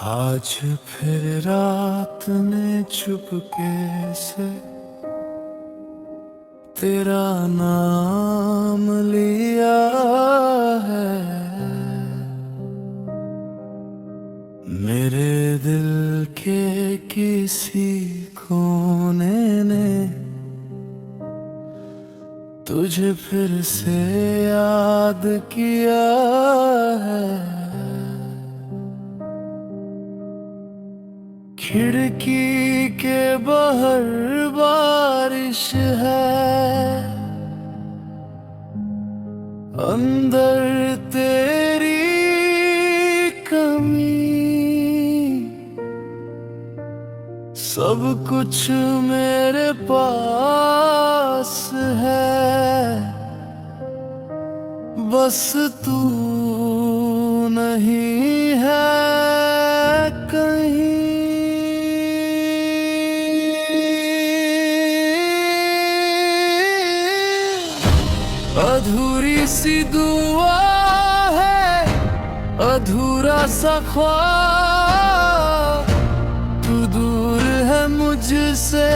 आज फिर रात ने चुपके से तेरा नाम लिया है। मेरे दिल के किसी कोने ने तुझे फिर से याद किया है। खिड़की के बाहर बारिश है, अंदर तेरी कमी। सब कुछ मेरे पास है, बस तू नहीं है कहीं। अधूरी सी दुआ है, अधूरा सा ख्वाब। तू दूर है मुझसे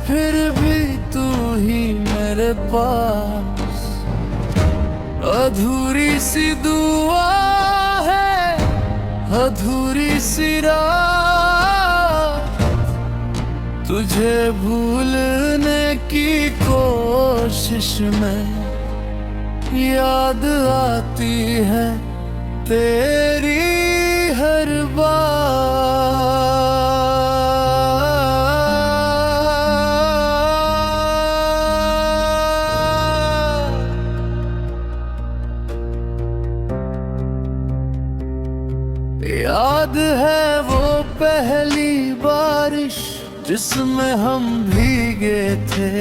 फिर भी तू ही मेरे पास। अधूरी सी दुआ है, अधूरी सी रात। तुझे भूलने की कोशिश में याद आती है तेरी हर बात। याद है वो पहली बारिश जिसमें हम भीगे थे,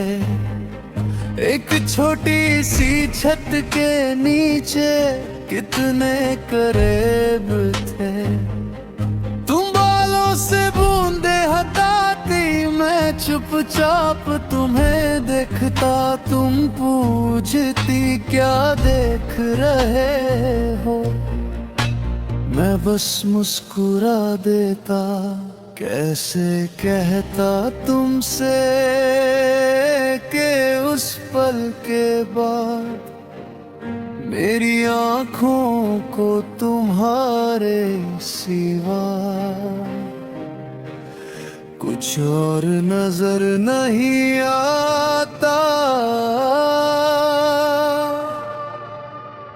एक छोटी सी छत के नीचे कितने करीब थे। तुम बालों से बूंदे हटाती, मैं चुपचाप तुम्हें देखता। तुम पूछती क्या देख रहे हो, मैं बस मुस्कुरा देता। कैसे कहता तुमसे के उस पल के बाद मेरी आँखों को तुम्हारे सिवा कुछ और नजर नहीं आता।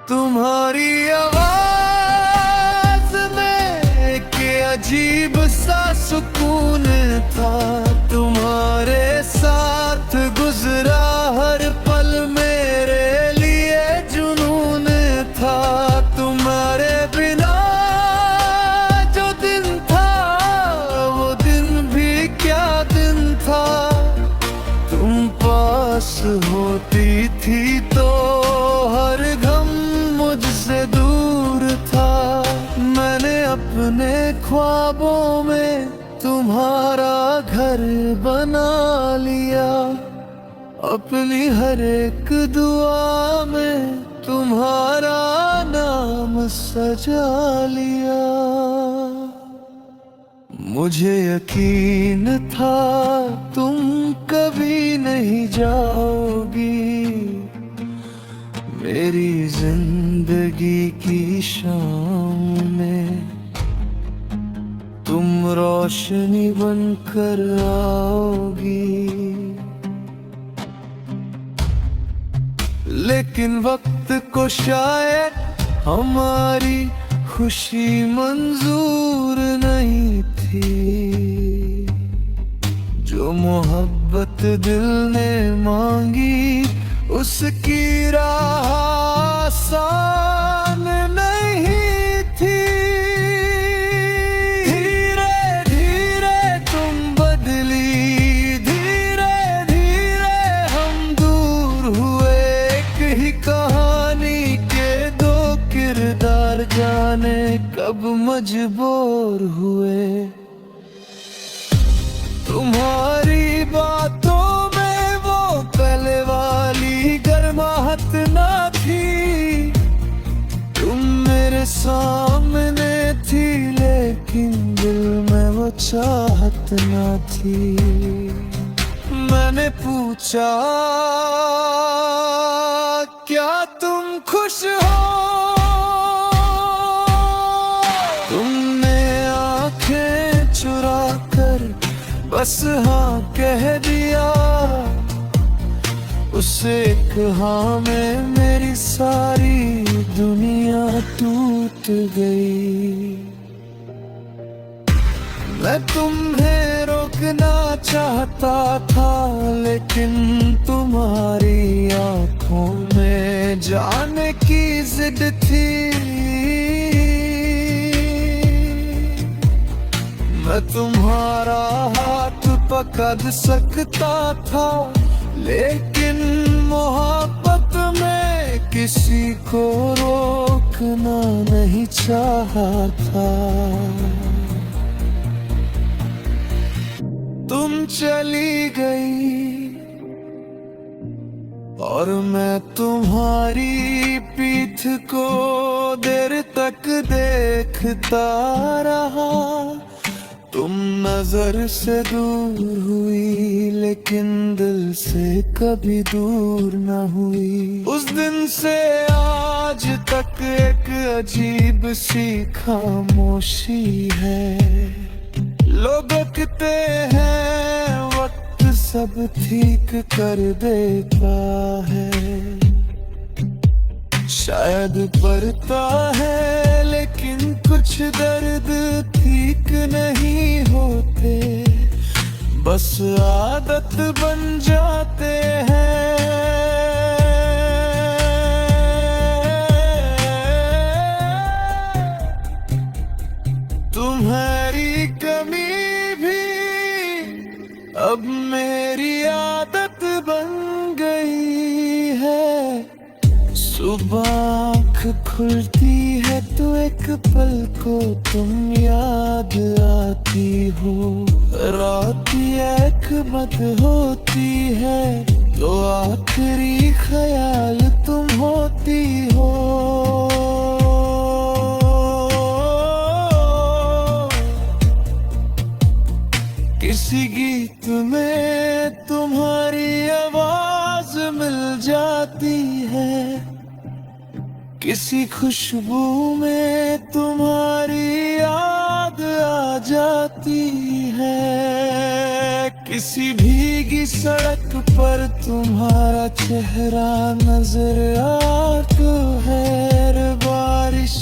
तुम्हारी आवाज में एक अजीब सा सुकून था। तुम्हारे साथ गुजरा हर पल मेरे लिए जुनून था। तुम्हारे बिना जो दिन था वो दिन भी क्या दिन था। तुम पास होती थी तो हर गम मुझसे दूर था। मैंने अपने ख्वाबों में तुम्हारा घर बना लिया, अपनी हर एक दुआ में तुम्हारा नाम सजा लिया। मुझे यकीन था तुम कभी नहीं जाओगी, मेरी जिंदगी की शाम में तुम रोशनी बनकर आओगी। लेकिन वक्त को शायद हमारी खुशी मंजूर नहीं थी। जो मोहब्बत दिल ने मांगी उसकी राह आसान नहीं थी। जाने कब मजबूर हुए। तुम्हारी बातों में वो पहले वाली गर्माहट ना थी। तुम मेरे सामने थी लेकिन दिल चाहत न थी। मैंने पूछा क्या तुम खुश हो, तुमने आंखें चुरा कर बस हाँ कह दिया। उस एक हाँ में मेरी सारी दुनिया टूट गई। मैं तुम्हें रोकना चाहता था लेकिन तुम्हारी आंखों में जाने की जिद थी। मैं तुम्हारा हाथ पकड़ सकता था लेकिन मोहब्बत में किसी को रोकना नहीं चाहा था। तुम चली गई और मैं तुम्हारी पीठ को देर तक देखता रहा। तुम नजर से दूर हुई लेकिन दिल से कभी दूर न हुई। उस दिन से आज तक एक अजीब सी खामोशी है। लोग कहते हैं वक्त सब ठीक कर देता है, शायद पड़ता है लेकिन कुछ दर्द ठीक नहीं होते, बस आदत बन जाते हैं। तुम्हारी कमी भी अब मेरी आदत बन गई है। सुबह आँख खुलती है तो एक पल को तुम याद आती हो। रात एक मत होती है तो आखिरी ख्याल तुम होती हो। किसी गीत में तुम्हारी आवाज मिल जाती है, किसी खुशबू में तुम्हारी याद आ जाती है, किसी भीगी सड़क पर तुम्हारा चेहरा नजर आता है। बारिश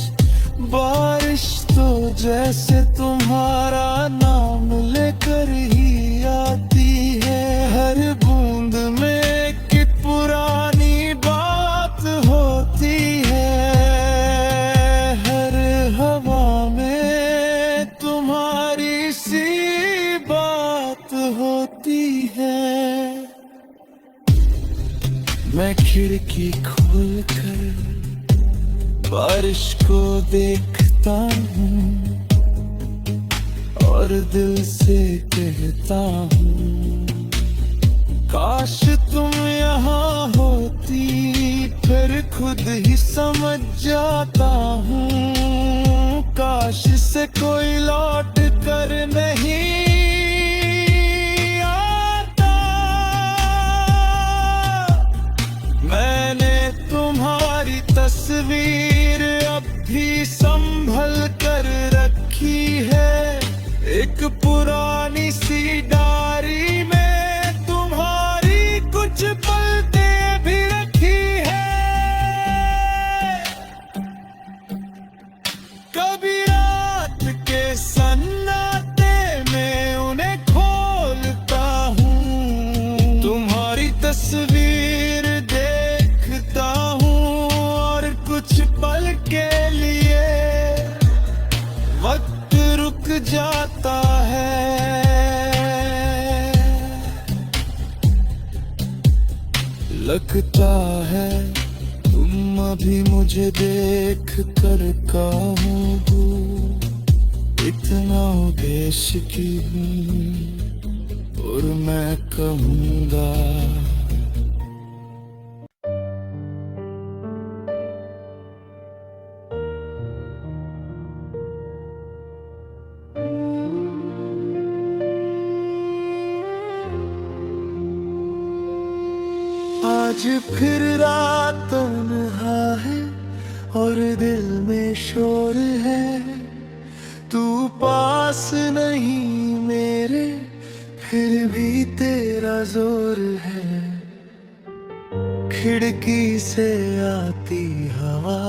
बारिश तो जैसे तुम्हारा नाम लेकर ही आती है। हर बूंद में एक पुरानी बात होती है, हर हवा में तुम्हारी सी बात होती है। मैं खिड़की खोलकर बारिश को देखता हूँ और दिल से कहता हूँ काश तुम यहाँ होती, फिर खुद ही समझ जाता हूँ। काश से कोई लौट कर नहीं आता। मैंने तुम्हारी तस्वीर अब भी संभल कर रखी है। एक पुरानी सी डायरी में तुम्हारी कुछ पलकें भी रखी है। कभी रात के सन्नाटे में उन्हें खोलता हूँ, तुम्हारी तस्वीर देखता हूँ और कुछ पल के लिए वक्त रुक जाता है। लगता है तुम अभी मुझे देख कर काबू हो, इतना उदेश की हूँ और मैं कहूँगा फिर रात तन्हा है और दिल में शोर है, तू पास नहीं मेरे फिर भी तेरा जोर है। खिड़की से आती हवा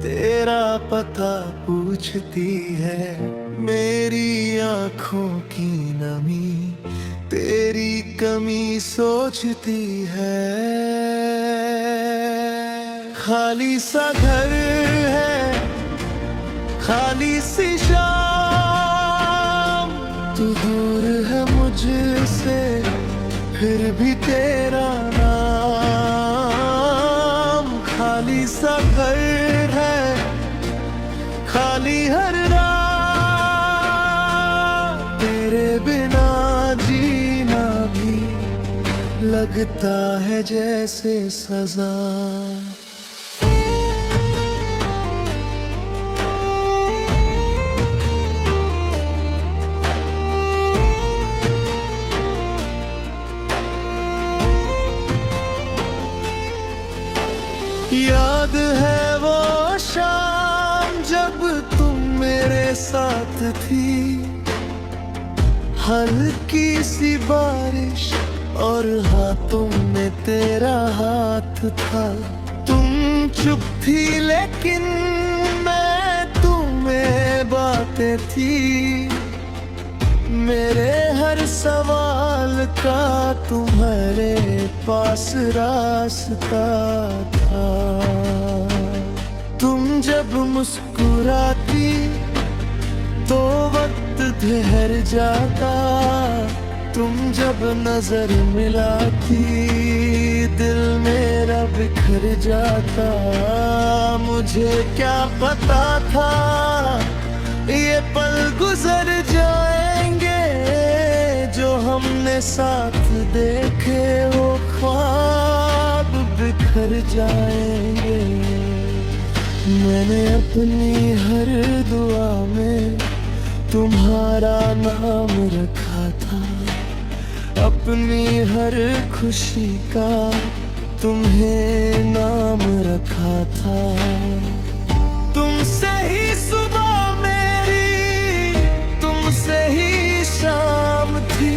तेरा पता पूछती है, मेरी आँखों की नमी तेरी कमी सोचती है। खाली सा घर है, खाली सी शाम, तू दूर है मुझसे फिर भी तेरा नाम। खाली सा घर है, खाली हर रात, तेरे बिना जीना भी लगता है जैसे सजा। याद है वो शाम जब तुम मेरे साथ थी, हल्की सी बारिश और हाथों में तेरा हाथ था। तुम चुप थी लेकिन मैं तुम्हें बातें थी, मेरे हर सवाल का तुम्हारे पास रास्ता था। तुम जब मुस्कुराती तो वक्त ठहर जाता, तुम जब नजर मिलाती दिल मेरा बिखर जाता। मुझे क्या पता था ये पल गुजर जाएंगे, जो हमने साथ देखे वो ख्वाब बिखर जाएंगे। मैंने अपनी हर दुआ में तुम्हारा नाम रखा था, अपनी हर खुशी का तुम्हें नाम रखा था। तुमसे ही सुबह तुमसे ही शाम थी,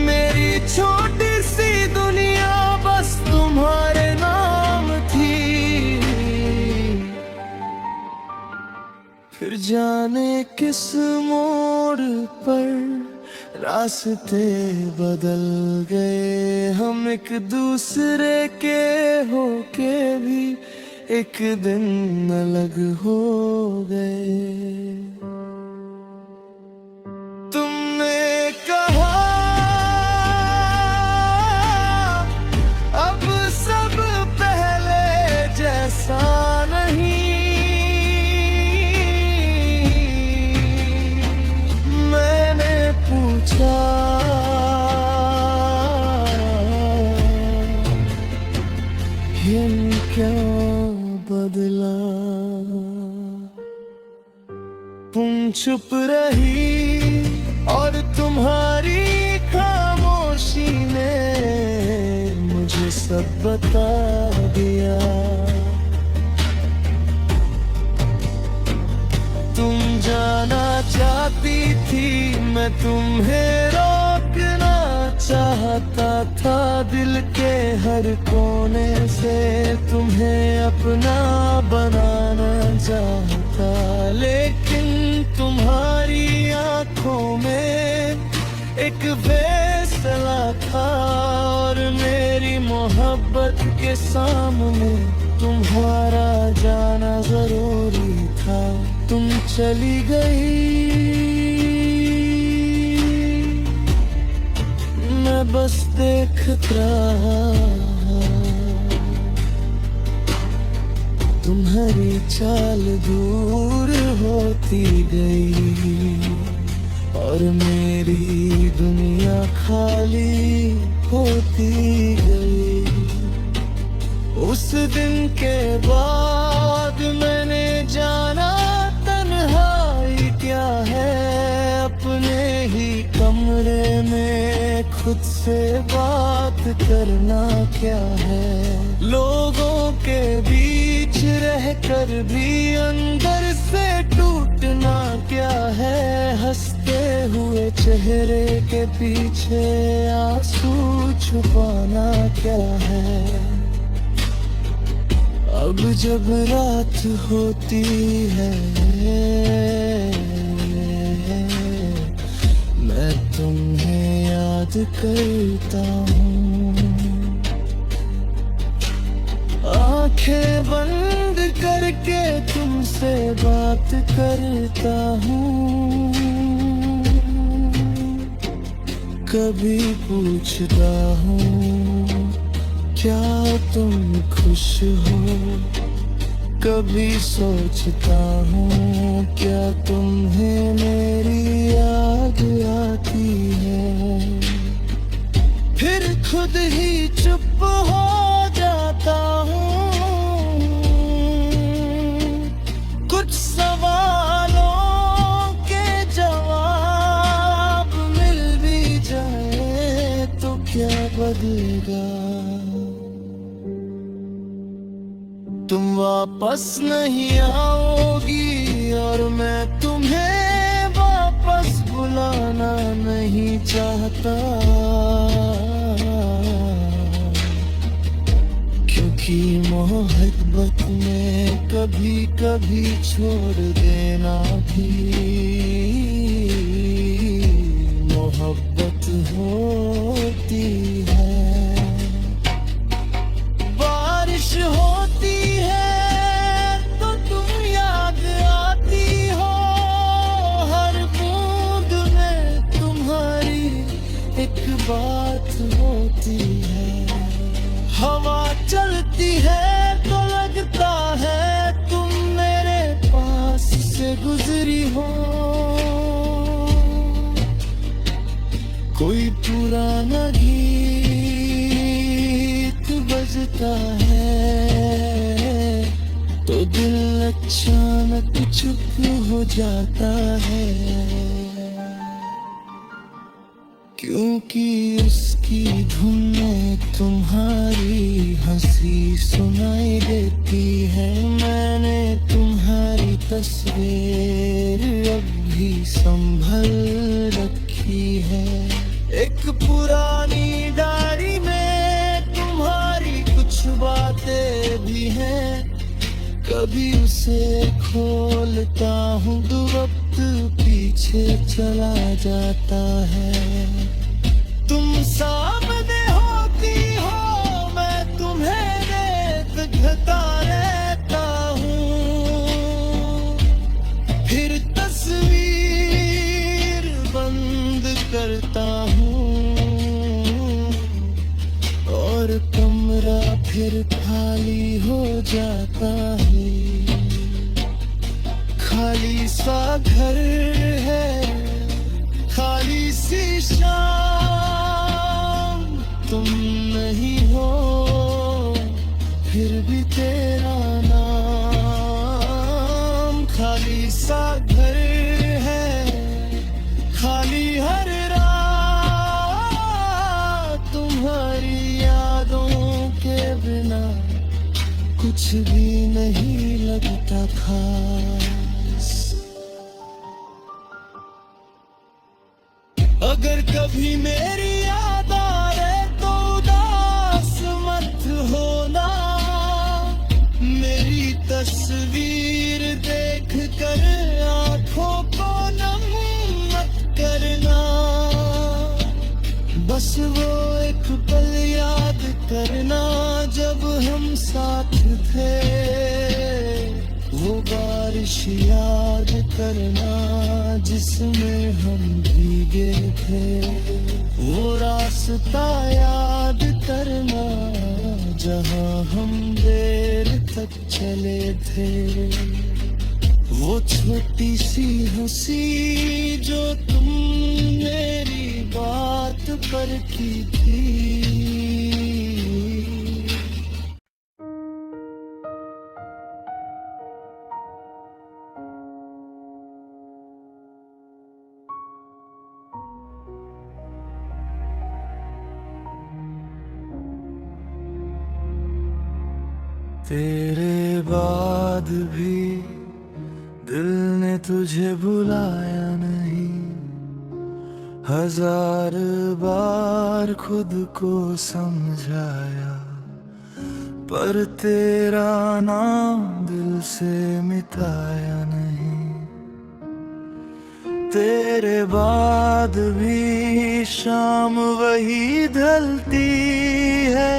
मेरी छोटी सी दुनिया बस तुम्हारे नाम थी। फिर जाने किस मोड़ पर रास्ते बदल गए, हम एक दूसरे के होके भी एक दिन अलग हो गए। तुमने कहा अब सब पहले जैसा नहीं, मैंने पूछा ये क्या बदला। तुम चुप रही और तुम्हारी खामोशी ने मुझे सब बता दिया। तुम जाना चाहती थी मैं तुम्हें रोकना चाहता था, दिल के हर कोने से तुम्हें अपना बनाना चाहता। लेकिन तुम्हारी आंखों में एक फैसला था और मेरी मोहब्बत के सामने तुम्हारा जाना जरूरी था। तुम चली गई, मैं बस देखता रहा, तुम्हारी चाल दूर होती गई और मेरी दुनिया खाली होती गई। उस दिन के बाद मैंने जाना तन्हाई क्या है, अपने ही कमरे में खुद से बात करना क्या है। लोगों के बीच रहकर भी अंदर से टूटना क्या है। हंसते हुए चेहरे के पीछे आंसू छुपाना क्या है। अब जब रात होती है मैं तुम्हें याद करता हूँ। आंखें बंद करके तुमसे बात करता हूँ। कभी पूछता हूँ क्या तुम खुश हो। कभी सोचता हूँ क्या तुम्हें मेरी याद आती है। फिर खुद ही चुप हो जाता हूँ। कुछ सवालों के जवाब मिल भी जाए तो क्या बदलेगा। तुम वापस नहीं आओगी और मैं तुम्हें वापस बुलाना नहीं चाहता। क्योंकि मोहब्बत में कभी कभी छोड़ देना भी मोहब्बत होती है। बारिश होती तो तुम याद आती हो। हर बूंद में तुम्हारी एक बात होती है। हवा चलती है तो लगता है तुम मेरे पास से गुजरी हो। कोई पुराना गीत बजता है तो दिल अचानक चुप हो जाता है। क्योंकि उसकी धुन में तुम्हारी हंसी सुनाई देती है। मैंने तुम्हारी तस्वीर अब भी संभल रखी है। एक पुरानी डायरी में तुम्हारी कुछ बातें भी हैं। कभी उसे खोलता हूँ तो वक्त पीछे चला जाता है। तुम सामने होती हो मैं तुम्हें देखता रहता हूँ। फिर तस्वीर बंद करता हूँ और कमरा फिर खाली हो जाता है। खाली सा घर है खाली सी शाम। तुम नहीं हो फिर भी तेरा नाम। खाली सा घर है खाली हर रात। तुम्हारी यादों के बिना कुछ भी नहीं लगता खास। अगर कभी मेरी याद आए तो उदास मत होना। मेरी तस्वीर देख कर आंखों को नम मत करना। बस वो एक पल याद करना जब हम साथ थे। वो बारिश याद करना जिसमें हम भीगे थे। वो रास्ता याद करना जहाँ हम देर तक चले थे। वो छोटी सी हंसी जो तुम मेरी बात पर की थी। तेरे बाद भी दिल ने तुझे भुलाया नहीं, हजार बार खुद को समझाया, पर तेरा नाम दिल से मिटाया नहीं। तेरे बाद भी शाम वही ढलती है,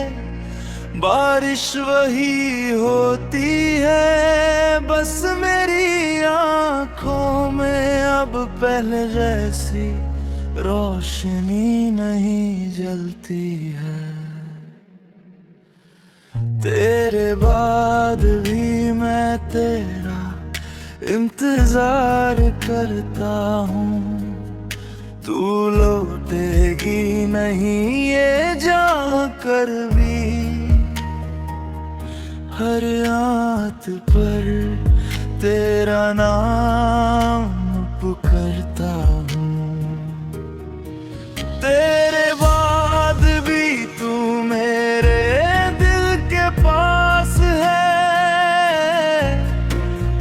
बारिश वही होती है, बस मेरी आंखों में अब पहले जैसी रोशनी नहीं जलती है। तेरे बाद भी मैं तेरा इंतजार करता हूँ, तू लौटेगी नहीं ये जान कर भी। हर आंत पर तेरा नाम पुकारता हूँ। तेरे बाद भी तू मेरे दिल के पास है,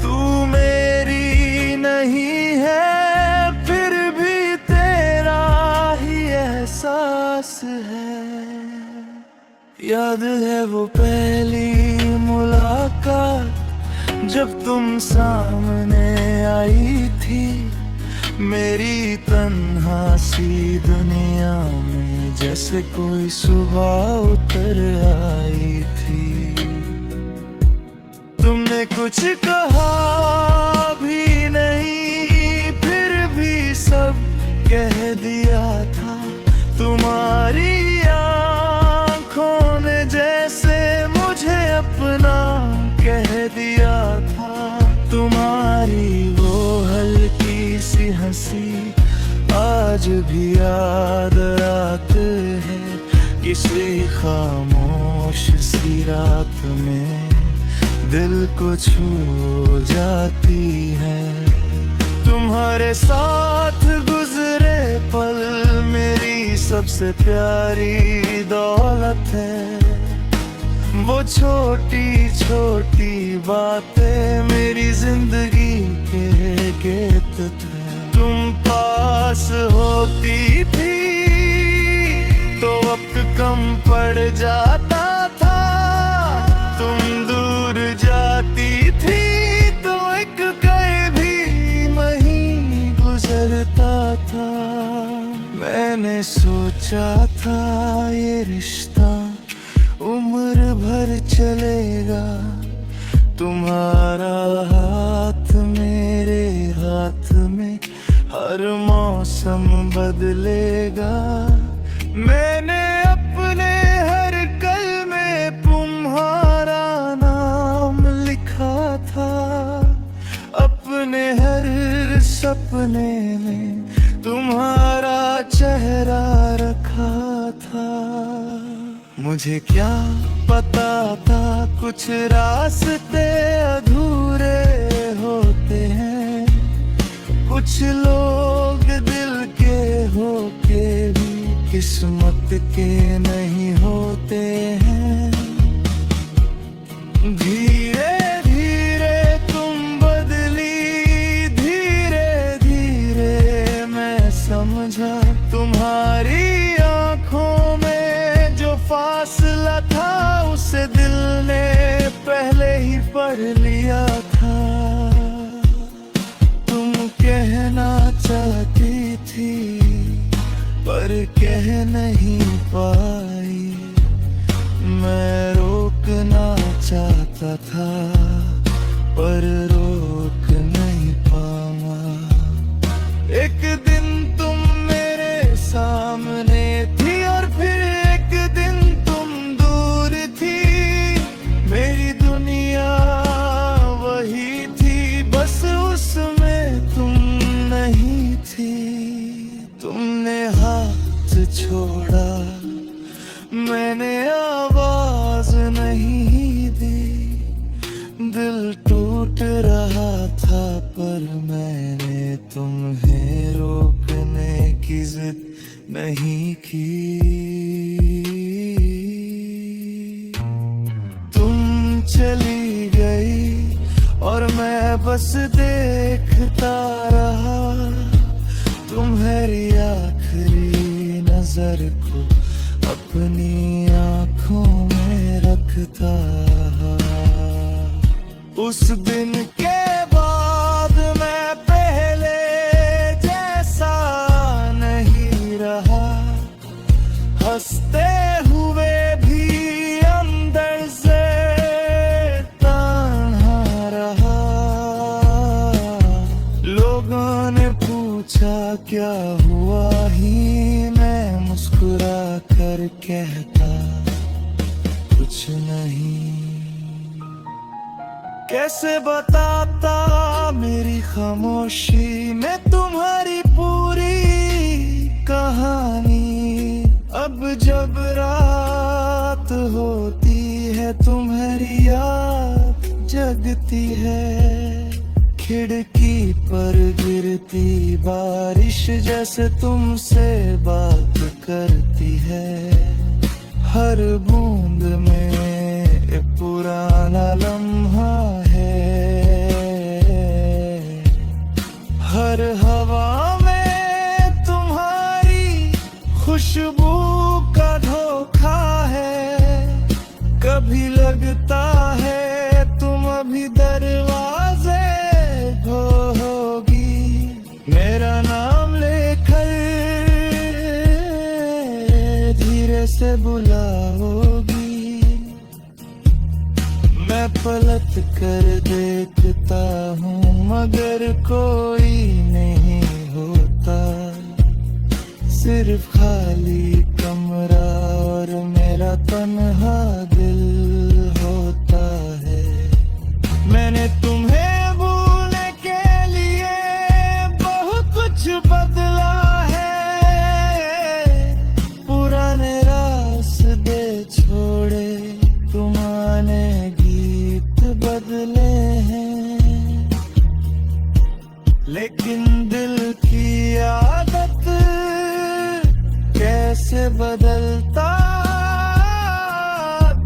तू मेरी नहीं है फिर भी तेरा ही एहसास है। याद है वो पहली मुलाकात जब तुम सामने आई थी, मेरी तन्हा सी दुनिया में जैसे कोई सुबह उतर आई थी। तुमने कुछ कहा भी नहीं फिर भी सब कह दिया था, तुम्हारी आँखों ने जैसे मुझे अपना कह दिया था। तुम्हारी वो हल्की सी हंसी आज भी याद आती है, किसी खामोश सी रात में दिल को छू जाती है। तुम्हारे साथ गुजरे पल मेरी सबसे प्यारी दौलत है, वो छोटी छोटी बातें मेरी जिंदगी के गीत थे। तुम पास होती थी तो वक्त कम पड़ जाता था, तुम दूर जाती थी तो एक कई भी महीना गुजरता था। मैंने सोचा था ये रिश्ता उम्र भर चलेगा, तुम्हारा हाथ मेरे हाथ में हर मौसम बदलेगा। मैंने अपने हर कल में तुम्हारा नाम लिखा था, अपने हर सपने में तुम्हारा चेहरा रखा था। मुझे क्या पता था कुछ रास्ते अधूरे होते हैं, कुछ लोग दिल के होके भी किस्मत के नहीं होते हैं। धीरे धीरे तुम बदली, धीरे धीरे मैं समझा, तुम्हारी आंखों में जो फासला था उसे दिल ने पहले ही पढ़ लिया था। तुम कहना चाहती थी पर कह नहीं पाई, मैं रोकना चाहता था पर रोक नहीं पाऊंगा। एक दिन तुम मेरे सामने थी और फिर एक दिन तुम दूर थी, मेरी दुनिया वही थी बस उसमें तुम नहीं थी। तुमने हाथ छोड़ा मैंने आवाज नहीं दी, दिल टूट रहा था चली गई और मैं बस देखता रहा तुम्हारी आखिरी नजर को अपनी आंखों में रखता रहा। उस दिन के बाद मैं पहले जैसा नहीं रहा, हंसते हुए भी अंदर से तन्हा रहा। लोगों ने पूछा क्या हुआ ही, मैं मुस्कुरा कर कहता कुछ नहीं। कैसे बताता मेरी खामोशी में तुम्हारी पूरी कहानी। अब जब रात होती है तुम्हारी याद जगती है, खिड़की पर गिरती बारिश जैसे तुमसे बात करती है। हर बूंद में एक पुराना लम्हा है, हर हवा में तुम्हारी खुशबू का धोखा है। कभी लगता है तुम अभी दरवाजे होगी, मेरा नाम लेकर धीरे से बुलाओगी। मैं पलट कर देखता हूँ मगर कोई नहीं होता, सिर्फ खाली कमरा और मेरा तन्हा दिल होता है। मैंने तुम्हें भूलने के लिए बहुत कुछ बदला है, पुराने रास्ते छोड़े तुम्हारे गीत बदले हैं। लेकिन दिल की आदत कैसे बदलता,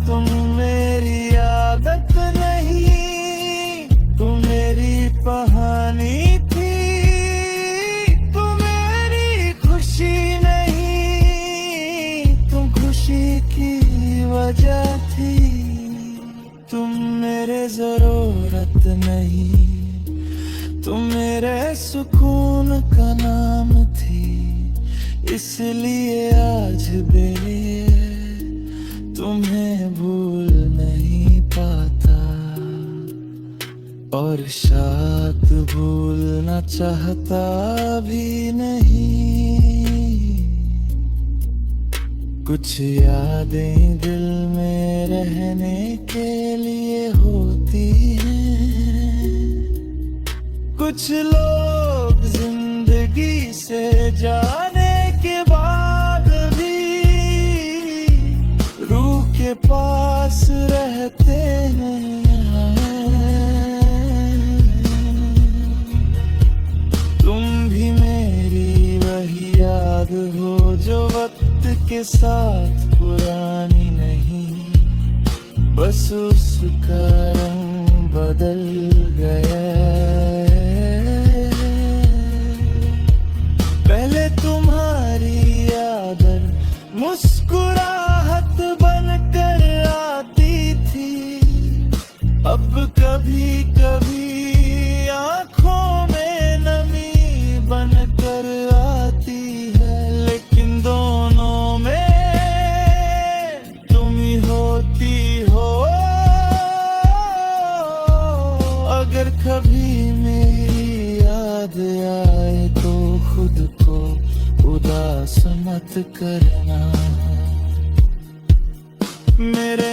तुम मेरी आदत नहीं, तुम मेरी कहानी थी। तुम मेरी खुशी नहीं, तुम खुशी की वजह थी। तुम मेरे जरूरत नहीं, तुम मेरे सुकून का नाम थी। इसलिए आज भी तुम्हें भूल नहीं पाता और शायद भूलना चाहता भी नहीं। कुछ यादें दिल में रहने के लिए होती हैं, कुछ लोग जिंदगी से जाने के बाद भी रूह के पास रहते हैं। तुम भी मेरी वही याद हो जो वक्त के साथ पुरानी नहीं, बस उसका रंग बदल गया। पहले तुम्हारी आदत मुस्कुराहट बनकर आती थी, अब कभी कभी आंखों में नमी बनकर आती है। लेकिन दोनों में तुम ही होती हो। अगर कभी मेरी याद आए तो खुद को उदास मत करना। मेरे